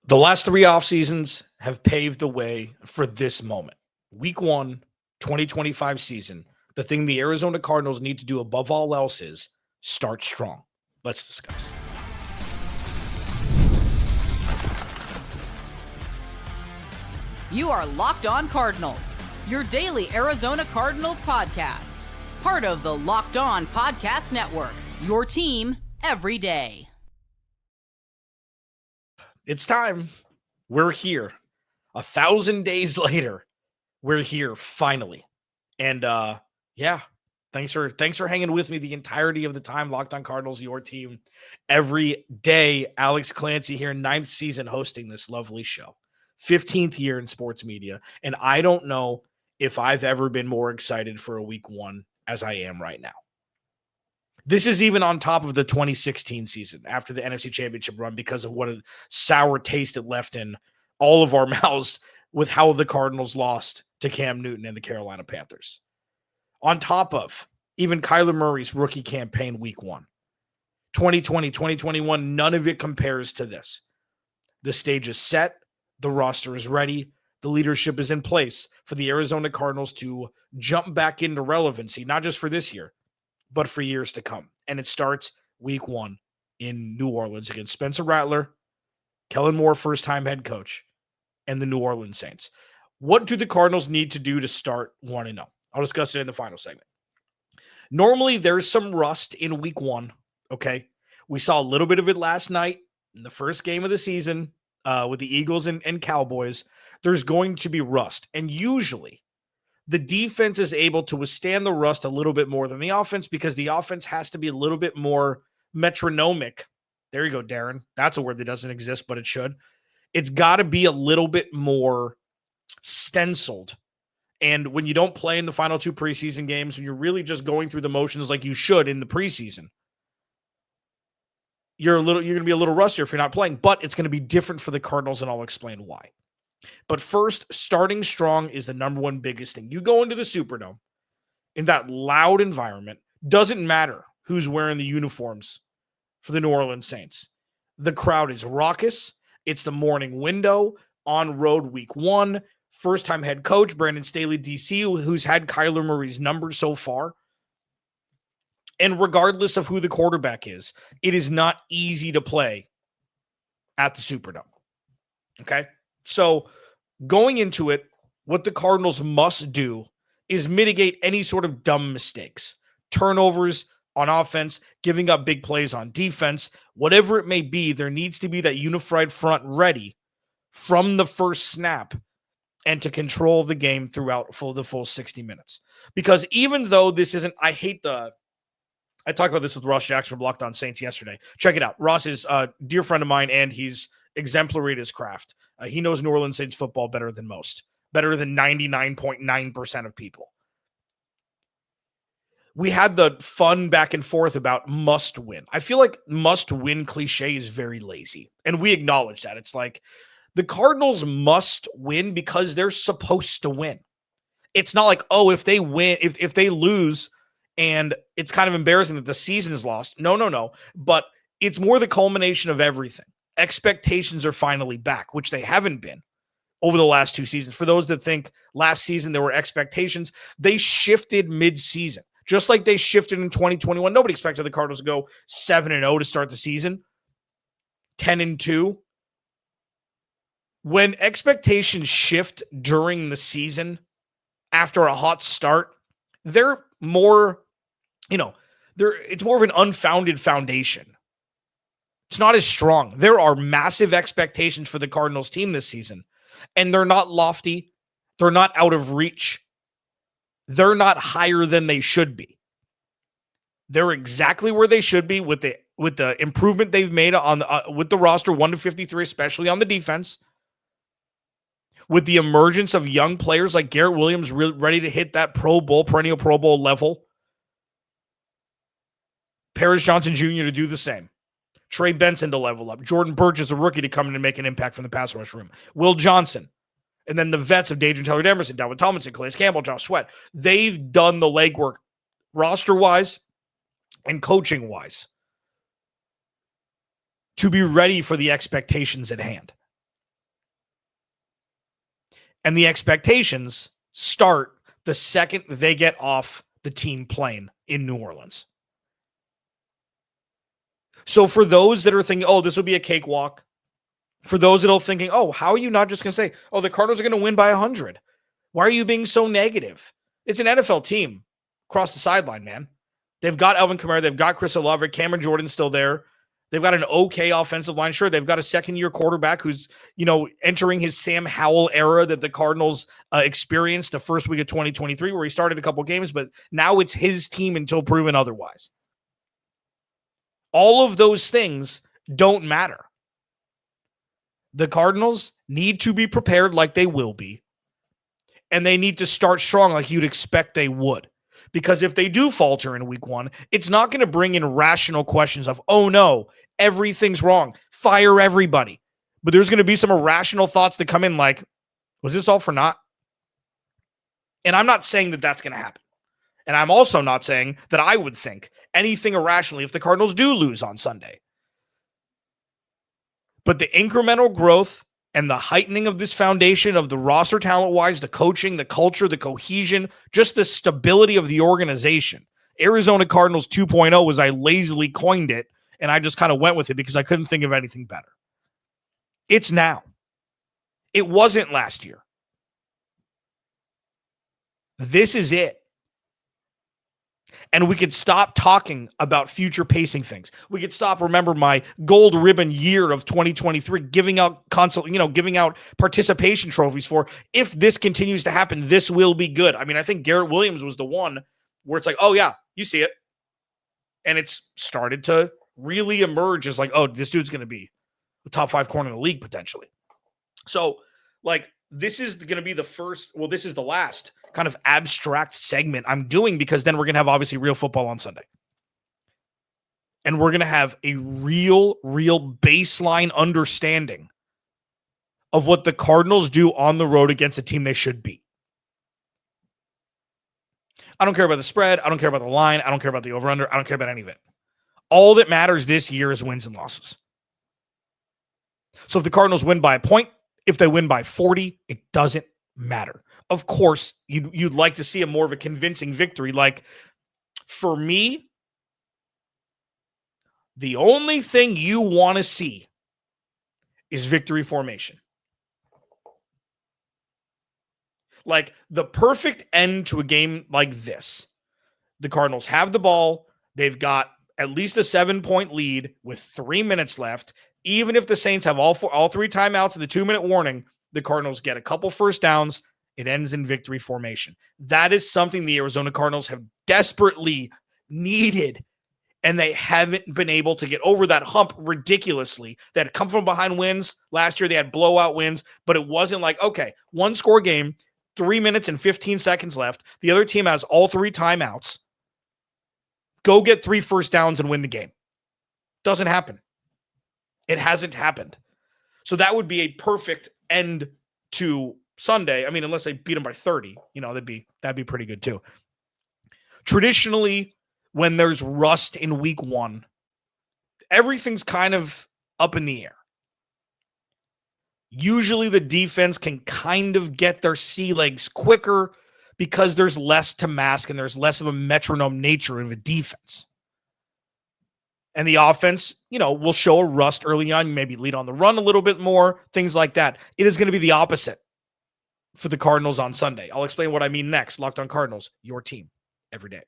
The last 3 off seasons have paved the way for this moment. Week 1, 2025 season. The thing the Arizona Cardinals need to do above all else is start strong. Let's discuss. You are Locked On Cardinals, your daily Arizona Cardinals podcast. Part of the Locked On Podcast Network, your team every day. It's time. We're here. 1,000 days later, we're here finally. And thanks for hanging with me the entirety of the time. Locked On Cardinals, your team every day. Alex Clancy here, 9th season hosting this lovely show. 15th year in sports media. And I don't know if I've ever been more excited for a week 1 as I am right now. This is even on top of the 2016 season after the NFC Championship run because of what a sour taste it left in all of our mouths with how the Cardinals lost to Cam Newton and the Carolina Panthers. On top of even Kyler Murray's rookie campaign week 1. 2020, 2021, none of it compares to this. The stage is set. The roster is ready. The leadership is in place for the Arizona Cardinals to jump back into relevancy, not just for this year, but for years to come. And it starts week 1 in New Orleans against Spencer Rattler, Kellen Moore, first-time head coach, and the New Orleans Saints. What do the Cardinals need to do to start 1-0? I'll discuss it in the final segment. Normally, there's some rust in week 1, okay? We saw a little bit of it last night in the first game of the season with the Eagles and Cowboys. There's going to be rust. And usually, the defense is able to withstand the rust a little bit more than the offense because the offense has to be a little bit more metronomic. There you go, Darren. That's a word that doesn't exist, but it should. It's got to be a little bit more stenciled. And when you don't play in the final 2 preseason games, when you're really just going through the motions like you should in the preseason, you're going to be a little rustier if you're not playing, but it's going to be different for the Cardinals, and I'll explain why. But first, starting strong is the number one biggest thing. You go into the Superdome in that loud environment, doesn't matter who's wearing the uniforms for the New Orleans Saints. The crowd is raucous. It's the morning window on road week 1. First-time head coach, Brandon Staley, DC, who's had Kyler Murray's number so far. And regardless of who the quarterback is, it is not easy to play at the Superdome. Okay? So going into it, what the Cardinals must do is mitigate any sort of dumb mistakes, turnovers on offense, giving up big plays on defense, whatever it may be. There needs to be that unified front ready from the first snap and to control the game throughout the full 60 minutes. Because even though this isn't, I talked about this with Ross Jackson from Locked On Saints yesterday. Check it out. Ross is a dear friend of mine, and he's exemplary at his craft. He knows New Orleans Saints football better than most, better than 99.9% of people. We had the fun back and forth about must win. I feel like must win cliche is very lazy, and we acknowledge that. It's like the Cardinals must win because they're supposed to win. It's not like, oh, if they win, if they lose, and it's kind of embarrassing that the season is lost. No. But it's more the culmination of everything. Expectations are finally back, which they haven't been over the last 2 seasons. For those that think last season there were expectations, they shifted mid-season. Just like they shifted in 2021. Nobody expected the Cardinals to go 7-0 to start the season. 10-2. When expectations shift during the season after a hot start, they're more, it's more of an unfounded foundation. It's not as strong. There are massive expectations for the Cardinals team this season, and they're not lofty. They're not out of reach. They're not higher than they should be. They're exactly where they should be with the improvement they've made on with the roster 1-53, especially on the defense. With the emergence of young players like Garrett Williams ready to hit that perennial Pro Bowl level. Paris Johnson Jr. to do the same. Trey Benson to level up. Jordan Burch is a rookie to come in and make an impact from the pass rush room. Will Johnson. And then the vets of Daedrian Taylor-Demerson, Dalvin Tomlinson, Calais Campbell, Josh Sweat. They've done the legwork roster-wise and coaching-wise to be ready for the expectations at hand. And the expectations start the second they get off the team plane in New Orleans. So for those that are thinking, oh, this will be a cakewalk, for those that are thinking, oh, how are you not just going to say, oh, the Cardinals are going to win by 100? Why are you being so negative? It's an NFL team across the sideline, man. They've got Alvin Kamara. They've got Chris Olave. Cameron Jordan's still there. They've got an okay offensive line. Sure, they've got a second-year quarterback who's, entering his Sam Howell era that the Cardinals experienced the first week of 2023 where he started a couple games, but now it's his team until proven otherwise. All of those things don't matter. The Cardinals need to be prepared like they will be, and they need to start strong like you'd expect they would. Because if they do falter in week one, it's not going to bring in rational questions of, oh no, everything's wrong, fire everybody. But there's going to be some irrational thoughts that come in like, was this all for naught? And I'm not saying that that's going to happen. And I'm also not saying that I would think anything irrationally if the Cardinals do lose on Sunday. But the incremental growth and the heightening of this foundation of the roster talent-wise, the coaching, the culture, the cohesion, just the stability of the organization. Arizona Cardinals 2.0 was I lazily coined it, and I just kind of went with it because I couldn't think of anything better. It's now. It wasn't last year. This is it. And we could stop talking about future pacing things. We could stop, remember my gold ribbon year of 2023, giving out participation trophies for, if this continues to happen, this will be good. I mean, I think Garrett Williams was the one where it's like, oh yeah, you see it. And it's started to really emerge as like, oh, this dude's going to be the top 5 corner in the league potentially. So like, this is going to be this is the last kind of abstract segment I'm doing, because then we're going to have obviously real football on Sunday. And we're going to have a real baseline understanding of what the Cardinals do on the road against a team they should beat. I don't care about the spread. I don't care about the line. I don't care about the over-under. I don't care about any of it. All that matters this year is wins and losses. So if the Cardinals win by a point, if they win by 40, it doesn't matter. Of course, you'd like to see a more of a convincing victory. Like, for me, the only thing you want to see is victory formation. Like, the perfect end to a game like this. The Cardinals have the ball. They've got at least a 7-point lead with 3 minutes left. Even if the Saints have all 3 timeouts and the 2-minute warning, the Cardinals get a couple first downs. It ends in victory formation. That is something the Arizona Cardinals have desperately needed, and they haven't been able to get over that hump ridiculously. They had come from behind wins. Last year they had blowout wins, but it wasn't like, okay, 1-score game, 3 minutes and 15 seconds left. The other team has all 3 timeouts. Go get 3 first downs and win the game. Doesn't happen. It hasn't happened. So that would be a perfect end to Sunday. I mean, unless they beat them by 30, that'd be pretty good too. Traditionally, when there's rust in week 1, everything's kind of up in the air. Usually the defense can kind of get their sea legs quicker because there's less to mask and there's less of a metronome nature of a defense. And the offense, will show a rust early on, maybe lead on the run a little bit more, things like that. It is going to be the opposite for the Cardinals on Sunday. I'll explain what I mean next. Locked on Cardinals, your team every day.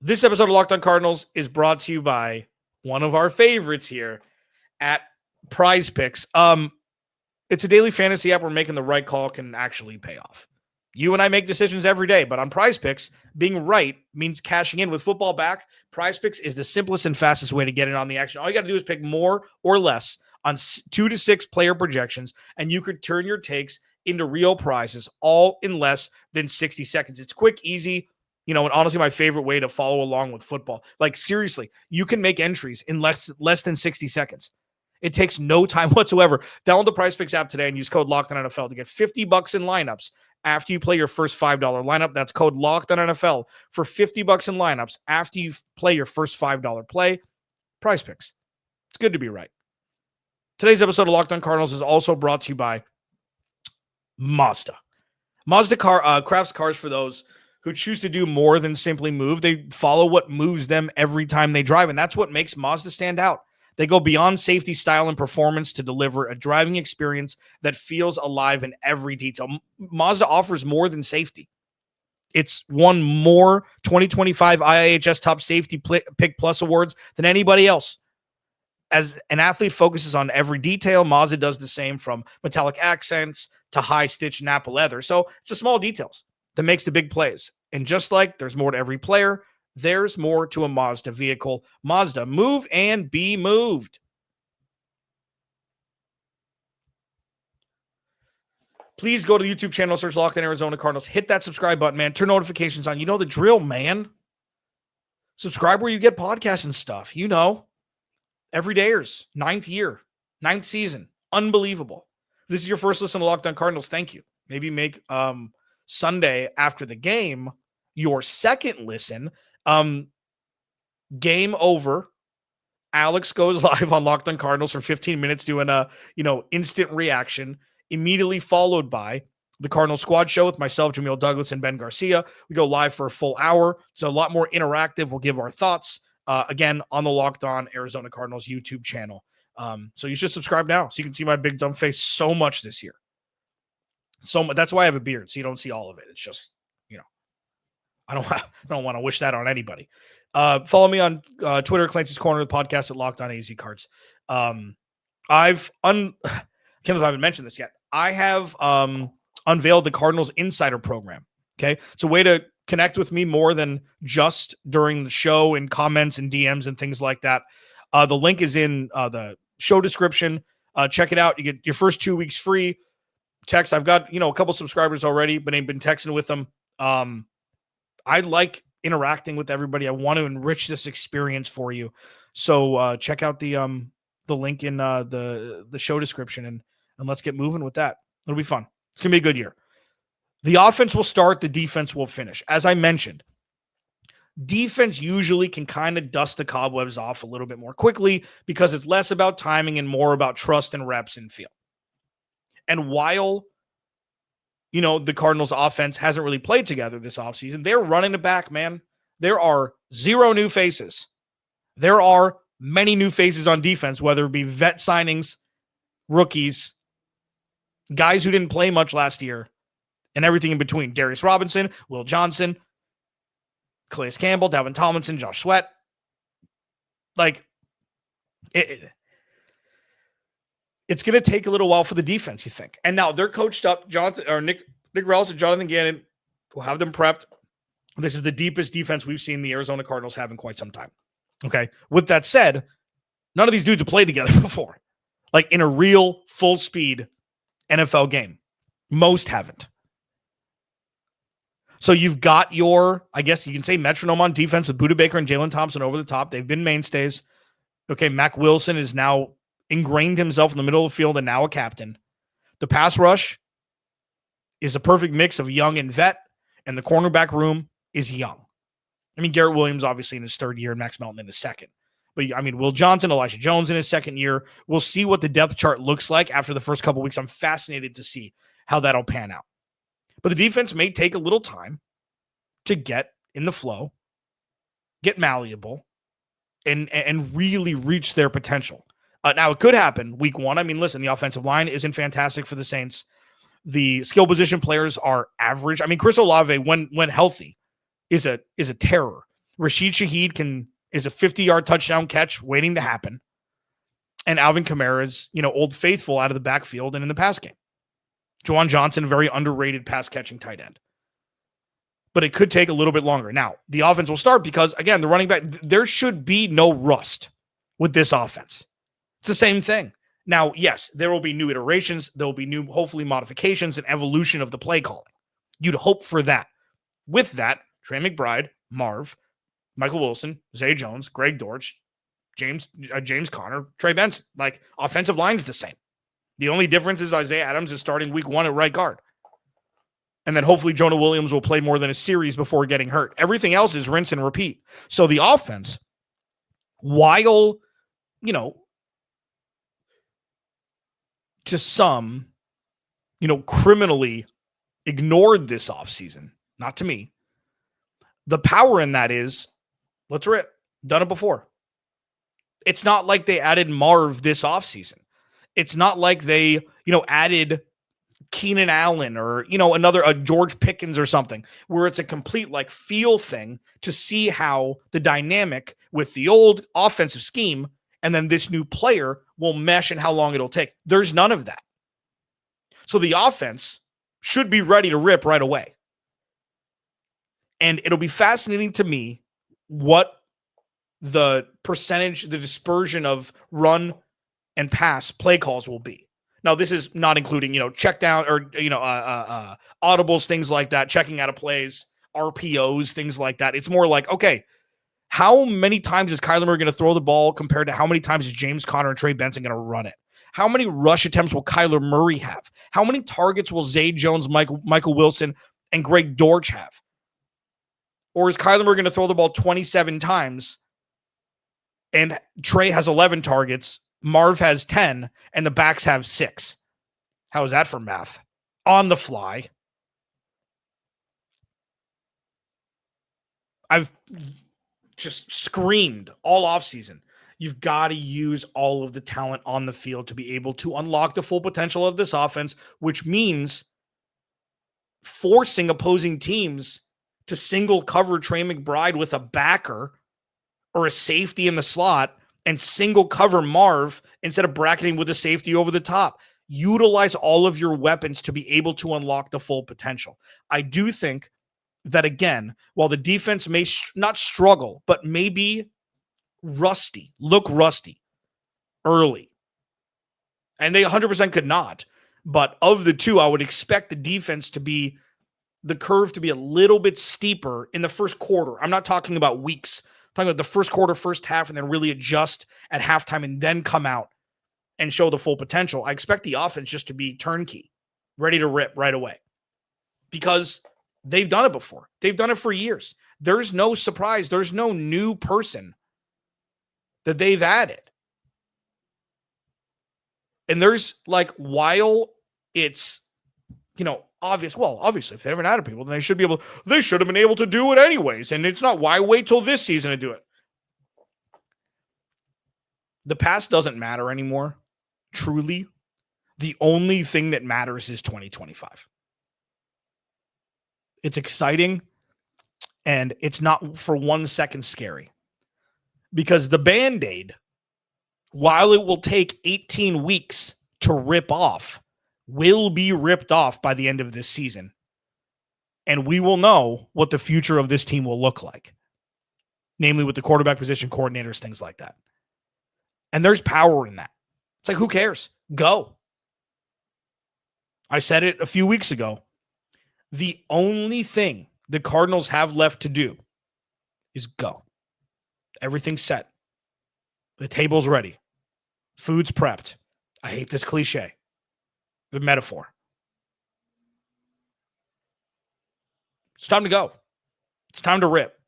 This episode of Locked on Cardinals is brought to you by one of our favorites here at Prize Picks. It's a daily fantasy app where making the right call can actually pay off. You and I make decisions every day, but on Prize Picks, being right means cashing in. With football back, Prize Picks is the simplest and fastest way to get in on the action. All you got to do is pick more or less on 2 to 6 player projections, and you could turn your takes into real prizes all in less than 60 seconds. It's quick, easy, and honestly, my favorite way to follow along with football. Like, seriously, you can make entries in less than 60 seconds. It takes no time whatsoever. Download the Prize Picks app today and use code LOCKEDONNFL to get $50 in lineups after you play your first $5 lineup. That's code LOCKEDONNFL for $50 in lineups after you play your first $5 play. Prize Picks. It's good to be right. Today's episode of Locked On Cardinals is also brought to you by Mazda. Mazda crafts cars for those who choose to do more than simply move. They follow what moves them every time they drive, and that's what makes Mazda stand out. They go beyond safety, style, and performance to deliver a driving experience that feels alive in every detail. Mazda offers more than safety. It's won more 2025 IIHS Top Safety Pick Plus awards than anybody else. As an athlete focuses on every detail, Mazda does the same, from metallic accents to high-stitch Napa leather. So it's the small details that makes the big plays. And just like there's more to every player, there's more to a Mazda vehicle. Mazda, move and be moved. Please go to the YouTube channel, search Locked On Arizona Cardinals. Hit that subscribe button, man. Turn notifications on. You know the drill, man. Subscribe where you get podcasts and stuff. You know. Everydayers, 9th year, 9th season. Unbelievable. If this is your first listen to Locked On Cardinals, thank you. Maybe make Sunday after the game your second listen. Game over. Alex goes live on Locked On Cardinals for 15 minutes doing a, instant reaction, immediately followed by the Cardinal Squad Show with myself, Jamil Douglas, and Ben Garcia. We go live for a full hour. It's a lot more interactive. We'll give our thoughts. Again, on the Locked On Arizona Cardinals YouTube channel. So you should subscribe now so you can see my big dumb face so much this year. So much. That's why I have a beard, so you don't see all of it. It's just, I don't want to wish that on anybody. Follow me on Twitter, Clancy's Corner, the podcast at Locked On AZ Cards. I can't believe I haven't mentioned this yet. I have unveiled the Cardinals Insider Program. Okay, it's a way to connect with me more than just during the show and comments and DMs and things like that. The link is in the show description. Check it out. You get your first 2 weeks free. Text. I've got, a couple subscribers already, but I've been texting with them. I like interacting with everybody. I want to enrich this experience for you. So check out the link in the show description and let's get moving with that. It'll be fun. It's going to be a good year. The offense will start, the defense will finish. As I mentioned, defense usually can kind of dust the cobwebs off a little bit more quickly because it's less about timing and more about trust and reps and feel. And while, the Cardinals offense hasn't really played together this offseason, they're running it back, man. There are 0 new faces. There are many new faces on defense, whether it be vet signings, rookies, guys who didn't play much last year, and everything in between. Darius Robinson, Will Johnson, Calais Campbell, Dalvin Tomlinson, Josh Sweat. It's going to take a little while for the defense, you think. And now they're coached up. Nick Rellis and Jonathan Gannon will have them prepped. This is the deepest defense we've seen the Arizona Cardinals have in quite some time. Okay. With that said, none of these dudes have played together before, like in a real full speed NFL game. Most haven't. So you've got your, I guess you can say, metronome on defense with Budda Baker and Jalen Thompson over the top. They've been mainstays. Okay, Mac Wilson is now ingrained himself in the middle of the field and now a captain. The pass rush is a perfect mix of young and vet, and the cornerback room is young. I mean, Garrett Williams obviously in his third year and Max Melton in his second. But, I mean, Will Johnson, Elijah Jones in his second year. We'll see what the depth chart looks like after the first couple weeks. I'm fascinated to see how that'll pan out. But the defense may take a little time to get in the flow, get malleable, and really reach their potential. Now, it could happen week 1. I mean, listen, the offensive line isn't fantastic for the Saints. The skill position players are average. I mean, Chris Olave, when healthy, is a terror. Rashid Shaheed is a 50-yard touchdown catch waiting to happen. And Alvin Kamara is, old faithful out of the backfield and in the pass game. Juwan Johnson, very underrated pass-catching tight end. But it could take a little bit longer. Now, the offense will start because, again, the running back, there should be no rust with this offense. It's the same thing. Now, yes, there will be new iterations. There will be new, hopefully, modifications and evolution of the play calling. You'd hope for that. With that, Trey McBride, Marv, Michael Wilson, Zay Jones, Greg Dortch, James Conner, Trey Benson. Offensive line's the same. The only difference is Isaiah Adams is starting week 1 at right guard. And then hopefully Jonah Williams will play more than a series before getting hurt. Everything else is rinse and repeat. So the offense, while, to some, criminally ignored this offseason, not to me. The power in that is, let's rip. Done it before. It's not like they added Marv this offseason. It's not like they, added Keenan Allen or, another George Pickens or something, where it's a complete feel thing to see how the dynamic with the old offensive scheme and then this new player will mesh and how long it'll take. There's none of that. So the offense should be ready to rip right away. And it'll be fascinating to me what the percentage, the dispersion of run and pass play calls will be. Now, this is not including, check down or, audibles, things like that, checking out of plays, RPOs, things like that. It's more like, okay, how many times is Kyler Murray going to throw the ball compared to how many times is James Conner and Trey Benson going to run it? How many rush attempts will Kyler Murray have? How many targets will Zay Jones, Michael Wilson, and Greg Dortch have? Or is Kyler Murray going to throw the ball 27 times and Trey has 11 targets, Marv has 10, and the backs have 6? How is that for math? On the fly. I've just screamed all offseason. You've got to use all of the talent on the field to be able to unlock the full potential of this offense, which means forcing opposing teams to single cover Trey McBride with a backer or a safety in the slot and single cover Marv instead of bracketing with a safety over the top. Utilize all of your weapons to be able to unlock the full potential. I do think that, again, while the defense may not struggle, but maybe look rusty early, and they 100% could not, but of the two, I would expect the defense to be, the curve to be a little bit steeper in the first quarter. I'm not talking about weeks. I'm talking about the first quarter, first half, and then really adjust at halftime and then come out and show the full potential. I expect the offense just to be turnkey, ready to rip right away, because they've done it before. They've done it for years. There's no surprise. There's no new person that they've added. And there's while it's, obvious, well, obviously, if they haven't added people, then they should have been able to do it anyways. And it's not, why wait till this season to do it? The past doesn't matter anymore. Truly, the only thing that matters is 2025. It's exciting, and it's not for 1 second scary, because the Band-Aid, while it will take 18 weeks to rip off, will be ripped off by the end of this season. And we will know what the future of this team will look like, namely with the quarterback position, coordinators, things like that. And there's power in that. It's like, who cares? Go. I said it a few weeks ago. The only thing the Cardinals have left to do is go. Everything's set. The table's ready. Food's prepped. I hate this cliche. The metaphor. It's time to go. It's time to rip.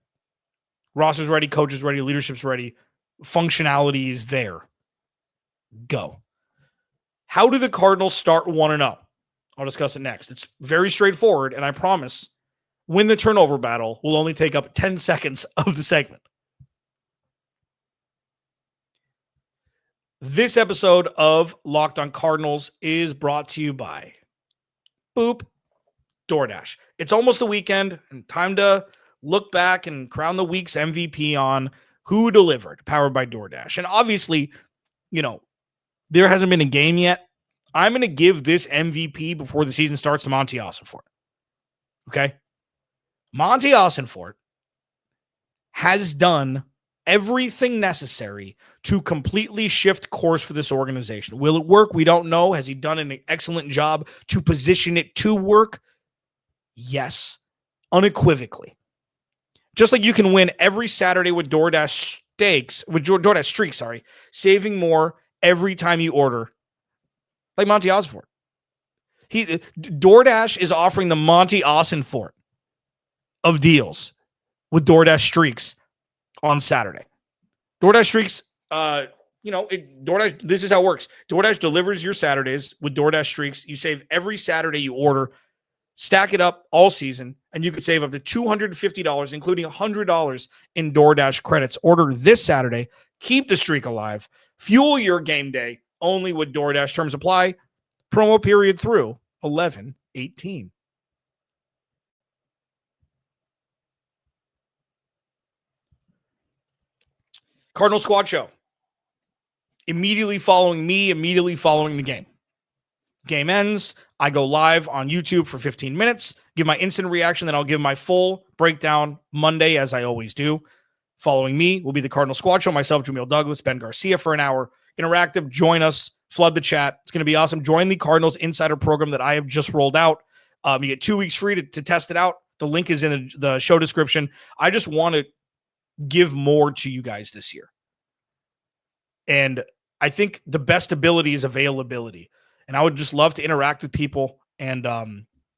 Roster's ready, coach is ready, leadership's ready, functionality is there. Go. How do the Cardinals start 1-0? I'll discuss it next. It's very straightforward, and I promise win the turnover battle will only take up 10 seconds of the segment. This episode of Locked on Cardinals is brought to you by DoorDash. It's almost the weekend, and time to look back and crown the week's MVP on who delivered, powered by DoorDash. And obviously, there hasn't been a game yet. I'm going to give this MVP before the season starts to Monty Ossenfort. Okay? Monty Ossenfort has done everything necessary to completely shift course for this organization. Will it work? We don't know. Has he done an excellent job to position it to work? Yes, unequivocally. Just like you can win every Saturday with DoorDash streaks, saving more every time you order, like Monty Ossenfort. DoorDash is offering the Monty Ossenfort of deals with DoorDash streaks on Saturday. DoorDash streaks, DoorDash, this is how it works. DoorDash delivers your Saturdays with DoorDash streaks. You save every Saturday you order, stack it up all season, and you could save up to $250, including $100 in DoorDash credits. Order this Saturday. Keep the streak alive. Fuel your game day only with DoorDash. Terms apply. Promo period through 11/18. Cardinal Squad Show. Immediately following me, immediately following the game. Game ends. I go live on YouTube for 15 minutes, give my instant reaction, then I'll give my full breakdown Monday, as I always do. Following me will be the Cardinal Squad Show, myself, Jamil Douglas, Ben Garcia for an hour. Interactive, join us, flood the chat. It's going to be awesome. Join the Cardinals Insider program that I have just rolled out. You get 2 weeks free to test it out. The link is in the show description. I just want to give more to you guys this year. And I think the best ability is availability. And I would just love to interact with people and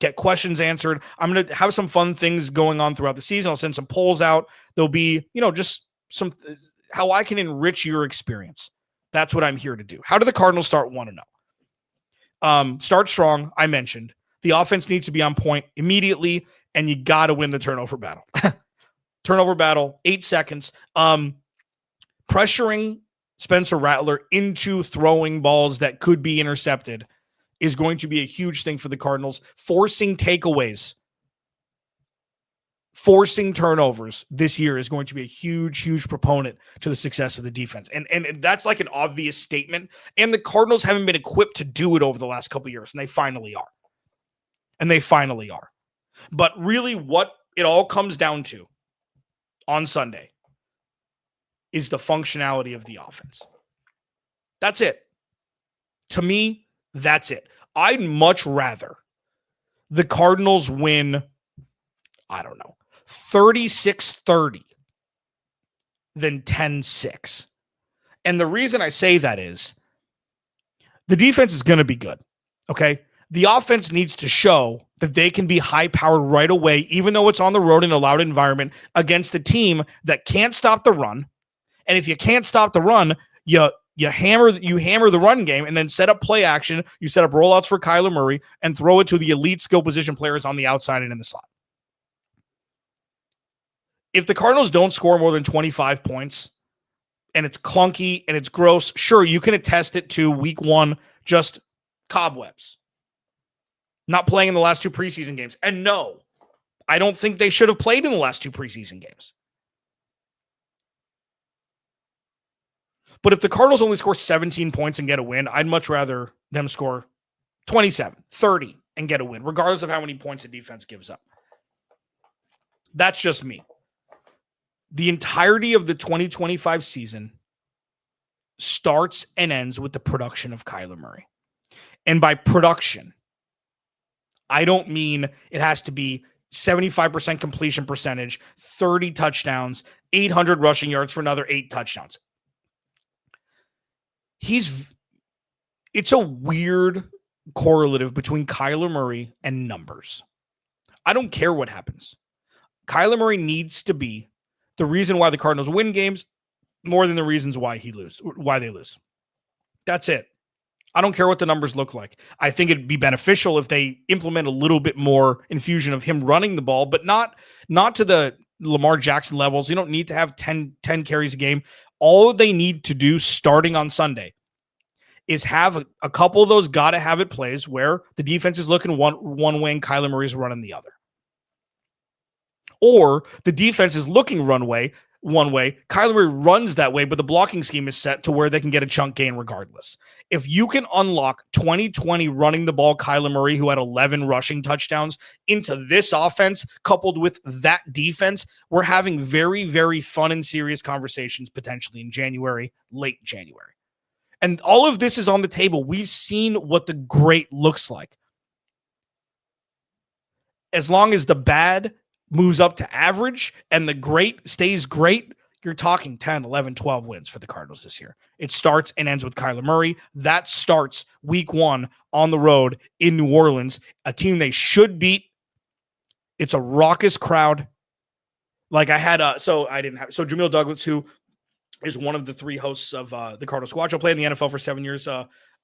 get questions answered. I'm going to have some fun things going on throughout the season. I'll send some polls out. There'll be, just some how I can enrich your experience. That's what I'm here to do. How do the Cardinals start 1-0? Start strong, I mentioned. The offense needs to be on point immediately, and you got to win the turnover battle. Turnover battle, 8 seconds. Pressuring Spencer Rattler into throwing balls that could be intercepted is going to be a huge thing for the Cardinals. Forcing takeaways, forcing turnovers this year is going to be a huge, huge proponent to the success of the defense. And that's like an obvious statement. And the Cardinals haven't been equipped to do it over the last couple of years, and they finally are. But really what it all comes down to on Sunday is the functionality of the offense. That's it. To me, that's it. I'd much rather the Cardinals win, 36-30 than 10-6. And the reason I say that is the defense is going to be good, okay? The offense needs to show that they can be high-powered right away, even though it's on the road in a loud environment, against a team that can't stop the run. And if you can't stop the run, you hammer the run game and then set up play action. You set up rollouts for Kyler Murray and throw it to the elite skill position players on the outside and in the slot. If the Cardinals don't score more than 25 points and it's clunky and it's gross, sure, you can attest it to week 1, just cobwebs. Not playing in the last 2 preseason games. And no, I don't think they should have played in the last 2 preseason games. But if the Cardinals only score 17 points and get a win, I'd much rather them score 27, 30 and get a win, regardless of how many points the defense gives up. That's just me. The entirety of the 2025 season starts and ends with the production of Kyler Murray. And by production, I don't mean it has to be 75% completion percentage, 30 touchdowns, 800 rushing yards for another 8 touchdowns. It's a weird correlative between Kyler Murray and numbers. I don't care what happens. Kyler Murray needs to be the reason why the Cardinals win games more than the reasons why they lose. That's it. I don't care what the numbers look like. I think it'd be beneficial if they implement a little bit more infusion of him running the ball, but not to the Lamar Jackson levels. You don't need to have 10 carries a game. All they need to do starting on Sunday is have a couple of those gotta-have-it plays where the defense is looking one way and Kyler Murray's running the other. Or the defense is looking one way, Kyler Murray runs that way, but the blocking scheme is set to where they can get a chunk gain regardless. If you can unlock 2020 running the ball Kyler Murray, who had 11 rushing touchdowns, into this offense, coupled with that defense, we're having very, very fun and serious conversations potentially in January, late January. And all of this is on the table. We've seen what the great looks like. As long as the bad moves up to average and the great stays great, you're talking 10, 11, 12 wins for the Cardinals this year. It starts and ends with Kyler Murray. That starts week 1 on the road in New Orleans, a team they should beat. It's a raucous crowd. Like I had, so Jamil Douglas, who is one of the three hosts of the Cardinal Squad. He'll play in the NFL for 7 years,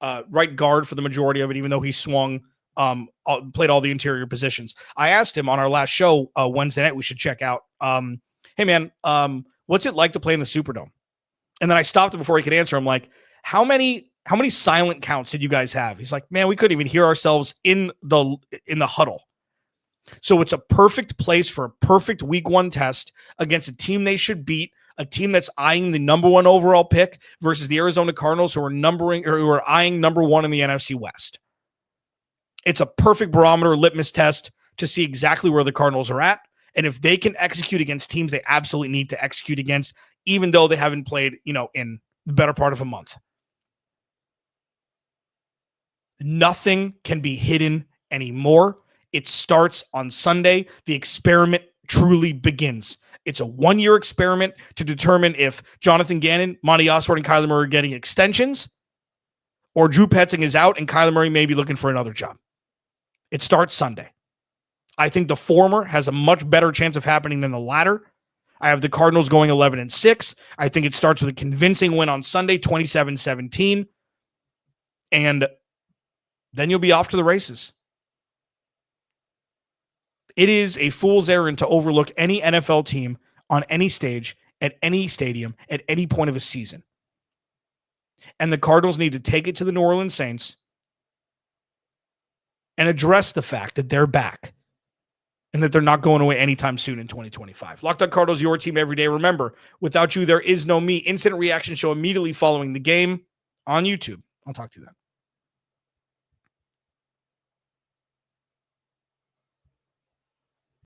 right guard for the majority of it, even though he swung, played all the interior positions. I asked him on our last show Wednesday night, we should check out, hey man, what's it like to play in the Superdome? And then I stopped him before he could answer. I'm like, how many silent counts did you guys have? He's like, man, we couldn't even hear ourselves in the huddle. So it's a perfect place for a perfect week 1 test against a team they should beat, a team that's eyeing the number 1 overall pick versus the Arizona Cardinals who are eyeing number 1 in the NFC West. It's a perfect barometer litmus test to see exactly where the Cardinals are at. And if they can execute against teams they absolutely need to execute against, even though they haven't played, in the better part of a month. Nothing can be hidden anymore. It starts on Sunday. The experiment truly begins. It's a 1-year experiment to determine if Jonathan Gannon, Monty Osborne, and Kyler Murray are getting extensions, or Drew Petzing is out and Kyler Murray may be looking for another job. It starts Sunday. I think the former has a much better chance of happening than the latter. I have the Cardinals going 11-6. I think it starts with a convincing win on Sunday, 27-17. And then you'll be off to the races. It is a fool's errand to overlook any NFL team on any stage, at any stadium, at any point of a season. And the Cardinals need to take it to the New Orleans Saints and address the fact that they're back and that they're not going away anytime soon in 2025. Locked On Cardinals, your team every day. Remember, without you, there is no me. Instant reaction show immediately following the game on YouTube. I'll talk to you then.